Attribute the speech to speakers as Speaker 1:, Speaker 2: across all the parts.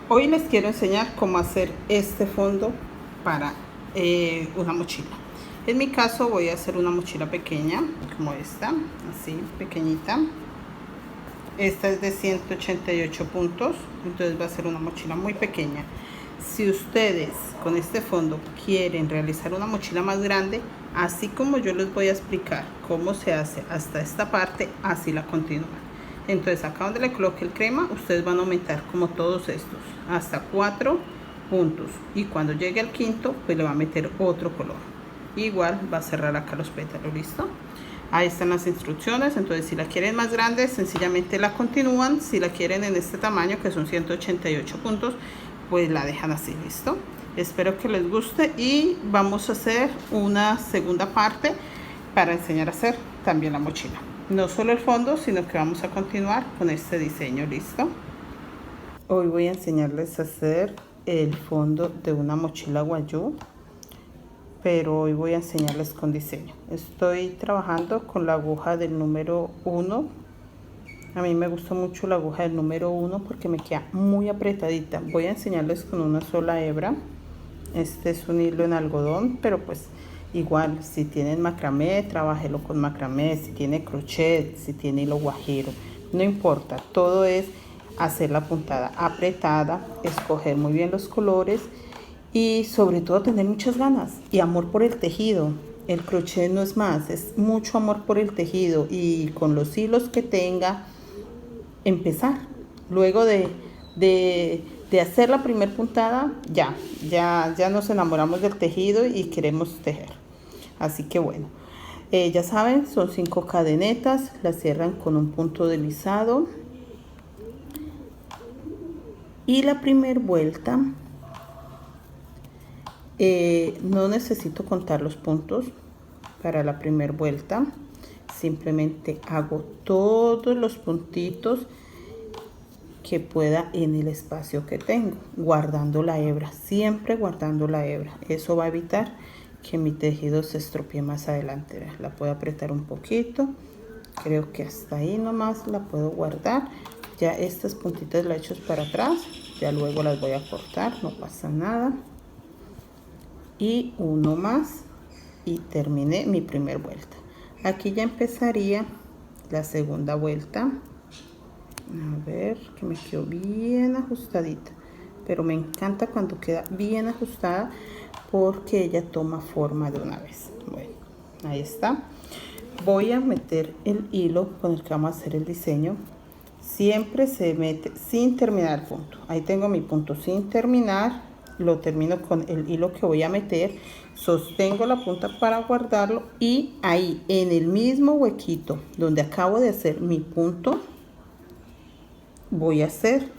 Speaker 1: Hoy les quiero enseñar cómo hacer este fondo para una mochila. En mi caso voy a hacer una mochila pequeña, como esta, así, pequeñita. Esta es de 188 puntos, entonces va a ser una mochila muy pequeña. Si ustedes con este fondo quieren realizar una mochila más grande, así como yo les voy a explicar cómo se hace hasta esta parte, así la continúan. Entonces acá donde le coloque el crema, ustedes van a aumentar como todos estos, hasta 4 puntos. Y cuando llegue al quinto, pues le va a meter otro color. Igual va a cerrar acá los pétalos, ¿listo? Ahí están las instrucciones. Entonces si la quieren más grande, sencillamente la continúan. Si la quieren en este tamaño, que son 188 puntos, pues la dejan así, ¿listo? Espero que les guste y vamos a hacer una segunda parte para enseñar a hacer también la mochila. No solo el fondo, sino que vamos a continuar con este diseño, ¿listo? Hoy voy a enseñarles a hacer el fondo de una mochila guayú, pero hoy voy a enseñarles con diseño. Estoy trabajando con la aguja del número 1. A mí me gusta mucho la aguja del número 1 porque me queda muy apretadita. Voy a enseñarles con una sola hebra. Este es un hilo en algodón, pero pues igual, si tienen macramé, trabájelo con macramé. Si tiene crochet, si tiene hilo guajiro, no importa. Todo es hacer la puntada apretada, escoger muy bien los colores y sobre todo tener muchas ganas y amor por el tejido. El crochet no es más, es mucho amor por el tejido y con los hilos que tenga, empezar. Luego de hacer la primera puntada, ya nos enamoramos del tejido y queremos tejer. Así que bueno, ya saben, son 5 cadenetas, las cierran con un punto deslizado. Y la primera vuelta, no necesito contar los puntos para la primera vuelta. Simplemente hago todos los puntitos que pueda en el espacio que tengo, guardando la hebra, siempre guardando la hebra. Eso va a evitar que mi tejido se estropee más adelante. La puedo apretar un poquito, creo que hasta ahí nomás la puedo guardar. Ya estas puntitas las echo para atrás, ya luego las voy a cortar, no pasa nada. Y uno más y terminé mi primera vuelta. Aquí ya empezaría la segunda vuelta. A ver, que me quedó bien ajustadita, pero me encanta cuando queda bien ajustada porque ella toma forma de una vez. Bueno, ahí está. Voy a meter el hilo con el que vamos a hacer el diseño. Siempre se mete sin terminar el punto. Ahí tengo mi punto sin terminar. Lo termino con el hilo que voy a meter. Sostengo la punta para guardarlo. Y ahí en el mismo huequito donde acabo de hacer mi punto, voy a hacer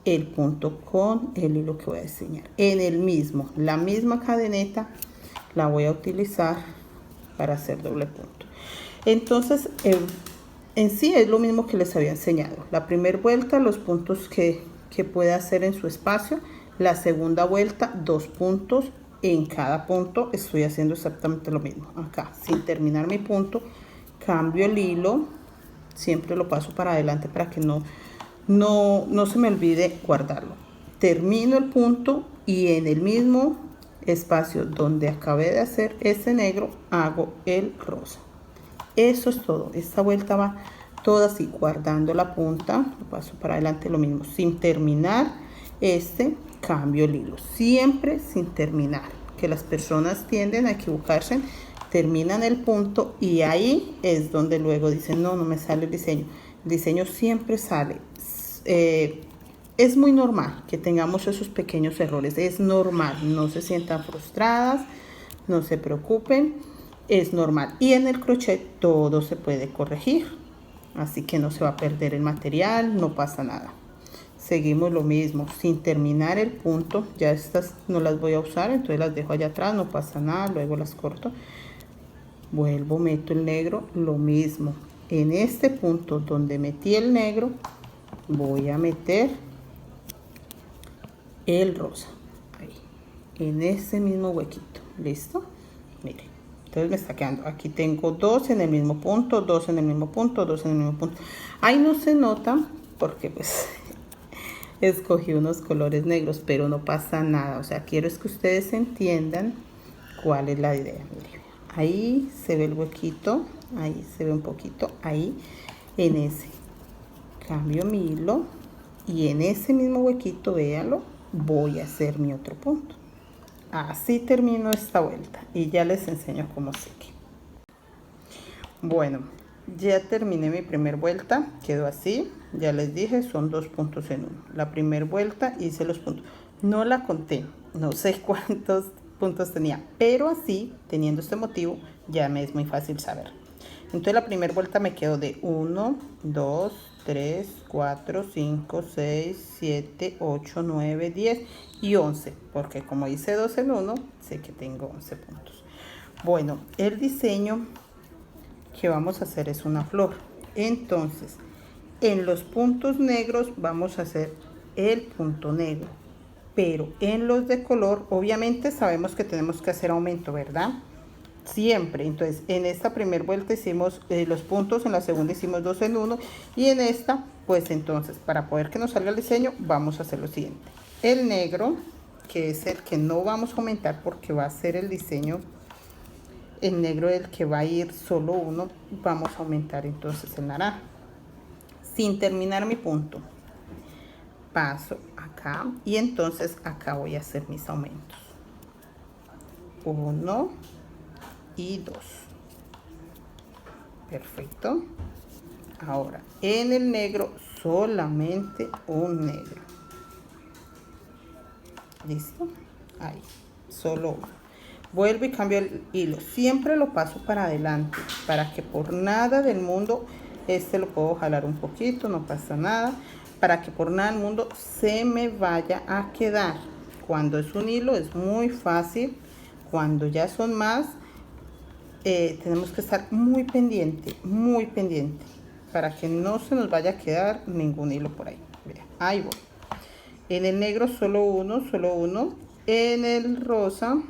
Speaker 1: el punto con el hilo que voy a diseñar. En el mismo, la misma cadeneta la voy a utilizar para hacer doble punto. Entonces, en sí es lo mismo que les había enseñado. La primera vuelta, los puntos que puede hacer en su espacio. La segunda vuelta, 2 puntos. En cada punto estoy haciendo exactamente lo mismo. Acá, sin terminar mi punto, cambio el hilo. Siempre lo paso para adelante para que no se me olvide guardarlo. Termino el punto y en el mismo espacio donde acabé de hacer ese negro, hago el rosa. Eso es todo. Esta vuelta va toda así, guardando la punta, lo paso para adelante lo mismo, sin terminar cambio el hilo, siempre sin terminar, que las personas tienden a equivocarse, terminan el punto y ahí es donde luego dicen, no me sale el diseño. El diseño siempre sale. Es muy normal que tengamos esos pequeños errores, es normal, no se sientan frustradas, no se preocupen, es normal. Y en el crochet todo se puede corregir, así que no se va a perder el material, no pasa nada. Seguimos lo mismo, sin terminar el punto. Ya estas no las voy a usar, entonces las dejo allá atrás, no pasa nada, luego las corto. Vuelvo, meto el negro, lo mismo. En este punto donde metí el negro, voy a meter el rosa. Ahí, en ese mismo huequito. ¿Listo? Miren. Entonces me está quedando. Aquí tengo 2 en el mismo punto, 2 en el mismo punto, 2 en el mismo punto. Ahí no se nota porque pues escogí unos colores negros, pero no pasa nada. O sea, quiero es que ustedes entiendan cuál es la idea. Miren, ahí se ve el huequito, ahí se ve un poquito, ahí en ese. Cambio mi hilo y en ese mismo huequito, véalo, voy a hacer mi otro punto. Así termino esta vuelta y ya les enseño cómo sigue. Bueno, ya terminé mi primera vuelta, quedó así. Ya les dije, son 2 puntos en uno. La primera vuelta hice los puntos. No la conté, no sé cuántos puntos tenía, pero así, teniendo este motivo, ya me es muy fácil saber. Entonces la primera vuelta me quedó de 1, 2, 3, 4, 5, 6, 7, 8, 9, 10 y 11. Porque como hice 2 en 1, sé que tengo 11 puntos. Bueno, el diseño que vamos a hacer es una flor. Entonces, en los puntos negros vamos a hacer el punto negro. Pero en los de color, obviamente sabemos que tenemos que hacer aumento, ¿verdad? Siempre. Entonces en esta primera vuelta hicimos los puntos, en la segunda hicimos 2 en 1 y en esta pues entonces para poder que nos salga el diseño vamos a hacer lo siguiente. El negro, que es el que no vamos a aumentar porque va a ser el diseño, el negro el que va a ir solo uno, vamos a aumentar entonces el naranja sin terminar mi punto. Paso acá y entonces acá voy a hacer mis aumentos, 1 y 2. Perfecto. Ahora en el negro solamente un negro. Listo. Ahí, solo uno. Vuelvo y cambio el hilo. Siempre lo paso para adelante para que por nada del mundo, este lo puedo jalar un poquito, no pasa nada, para que por nada del mundo se me vaya a quedar. Cuando es un hilo es muy fácil. Cuando ya son más, tenemos que estar muy pendiente para que no se nos vaya a quedar ningún hilo por ahí. Mira, ahí voy. En el negro solo uno. En el rosa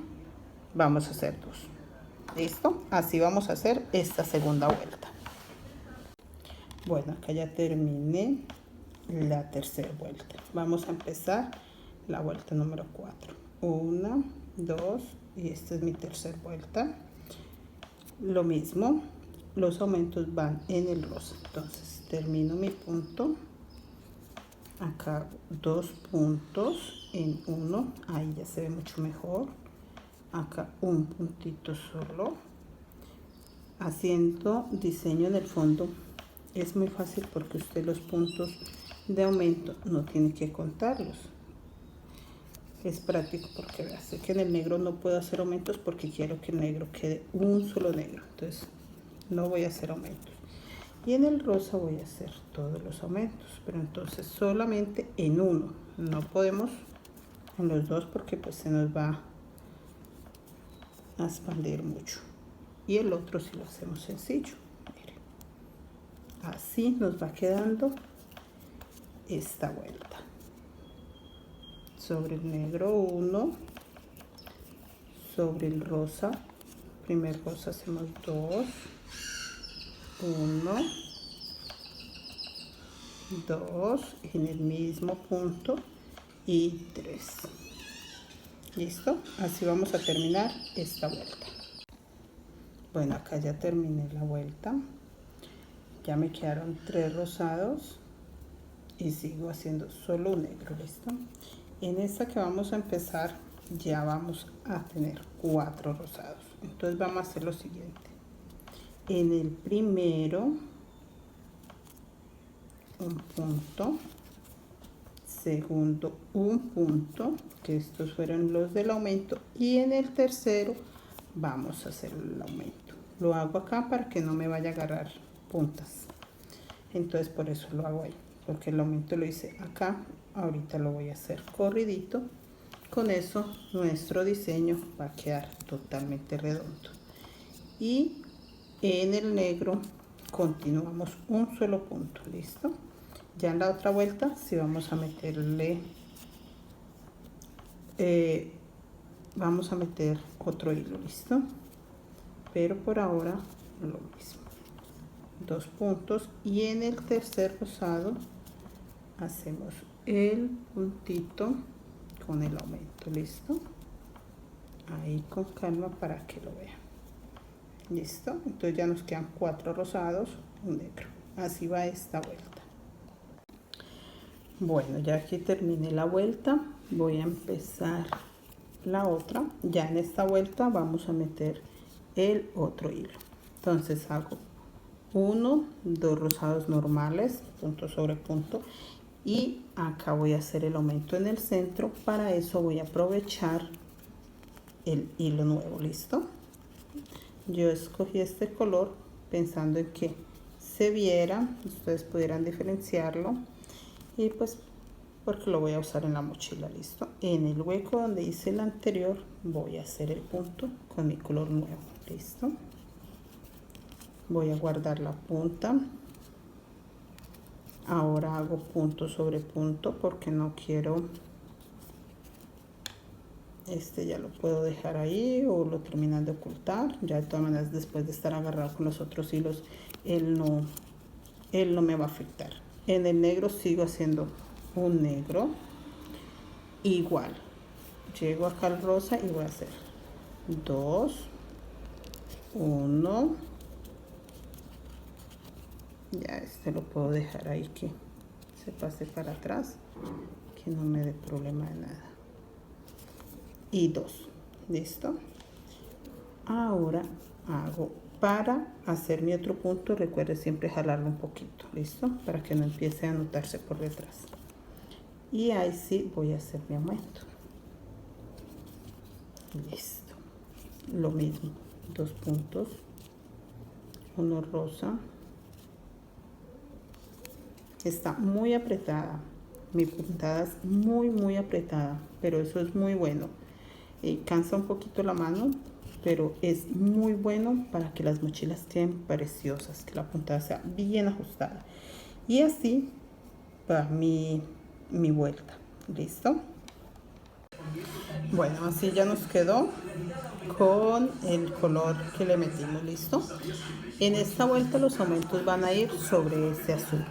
Speaker 1: vamos a hacer 2. ¿Listo? Así vamos a hacer esta segunda vuelta. Bueno, acá ya terminé la tercera vuelta. Vamos a empezar la vuelta número 4. 1, 2 y esta es mi tercera vuelta. Lo mismo, los aumentos van en el rosa. Entonces termino mi punto, acá 2 puntos en 1, ahí ya se ve mucho mejor. Acá un puntito solo. Haciendo diseño en el fondo es muy fácil porque usted los puntos de aumento no tiene que contarlos. Es práctico porque sé que en el negro no puedo hacer aumentos porque quiero que el negro quede un solo negro. Entonces no voy a hacer aumentos. Y en el rosa voy a hacer todos los aumentos. Pero entonces solamente en uno. No podemos en los dos porque pues se nos va a expandir mucho. Y el otro si lo hacemos sencillo. Miren. Así nos va quedando esta vuelta. Sobre el negro 1, sobre el rosa, primer rosa hacemos 2, 1, 2 en el mismo punto y 3. Listo, así vamos a terminar esta vuelta. Bueno, acá ya terminé la vuelta, ya me quedaron 3 rosados y sigo haciendo solo un negro. Listo. En esta que vamos a empezar ya vamos a tener 4 rosados. Entonces vamos a hacer lo siguiente. En el primero un punto, segundo un punto, que estos fueron los del aumento, y en el tercero vamos a hacer el aumento. Lo hago acá para que no me vaya a agarrar puntas. Entonces por eso lo hago ahí, porque el aumento lo hice acá. Ahorita lo voy a hacer corridito. Con eso nuestro diseño va a quedar totalmente redondo. Y en el negro continuamos un solo punto. Listo. Ya en la otra vuelta sí vamos a meterle vamos a meter otro hilo. Listo. Pero por ahora lo mismo, 2 puntos, y en el tercer rosado hacemos el puntito con el aumento. ¿Listo? Ahí con calma para que lo vean. ¿Listo? Entonces ya nos quedan 4 rosados, un negro. Así va esta vuelta. Bueno, ya aquí terminé la vuelta, voy a empezar la otra. Ya en esta vuelta vamos a meter el otro hilo. Entonces hago 1, 2 rosados normales, punto sobre punto, y acá voy a hacer el aumento en el centro. Para eso voy a aprovechar el hilo nuevo. ¿Listo? Yo escogí este color pensando en que se viera, ustedes pudieran diferenciarlo, y pues porque lo voy a usar en la mochila. ¿Listo? En el hueco donde hice el anterior voy a hacer el punto con mi color nuevo. ¿Listo? Voy a guardar la punta. Ahora hago punto sobre punto porque no quiero, ya lo puedo dejar ahí o lo terminan de ocultar. Ya de todas maneras, después de estar agarrado con los otros hilos, él no me va a afectar. En el negro sigo haciendo un negro igual. Llego acá al rosa y voy a hacer 2, 1. Ya lo puedo dejar ahí que se pase para atrás, que no me dé problema de nada. Y 2. ¿Listo? Ahora hago, para hacer mi otro punto, recuerde siempre jalarlo un poquito. ¿Listo? Para que no empiece a notarse por detrás. Y ahí sí voy a hacer mi aumento. Listo. Lo mismo, 2 puntos, uno rosa. Está muy apretada, mi puntada es muy apretada, pero eso es muy bueno. Cansa un poquito la mano, pero es muy bueno para que las mochilas queden preciosas, que la puntada sea bien ajustada. Y así va mi vuelta. ¿Listo? Bueno, así ya nos quedó con el color que le metimos. ¿Listo? En esta vuelta los aumentos van a ir sobre este azul.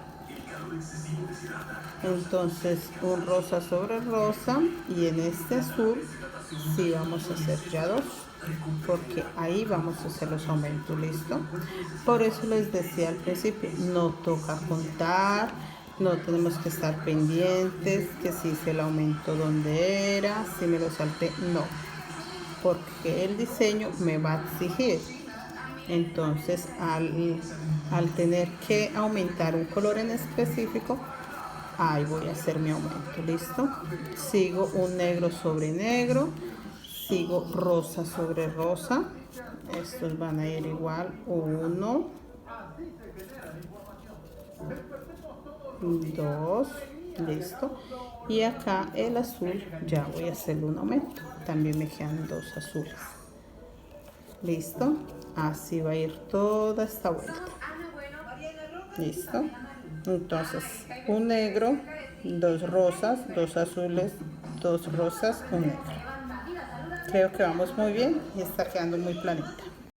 Speaker 1: Entonces un rosa sobre rosa, y en este azul sí vamos a hacer ya 2, porque ahí vamos a hacer los aumentos. ¿Listo? Por eso les decía al principio, no toca contar, no tenemos que estar pendientes que si hice el aumento donde era, si me lo salté, no, porque el diseño me va a exigir. Entonces al tener que aumentar un color en específico, ahí voy a hacer mi aumento. ¿Listo? Sigo un negro sobre negro, sigo rosa sobre rosa. Estos van a ir igual, 1, 2, listo. Y acá el azul ya voy a hacerle un aumento, también me quedan 2 azules. ¿Listo? Así va a ir toda esta vuelta. ¿Listo? Entonces, un negro, 2 rosas, 2 azules, 2 rosas, un negro. Creo que vamos muy bien y está quedando muy planita.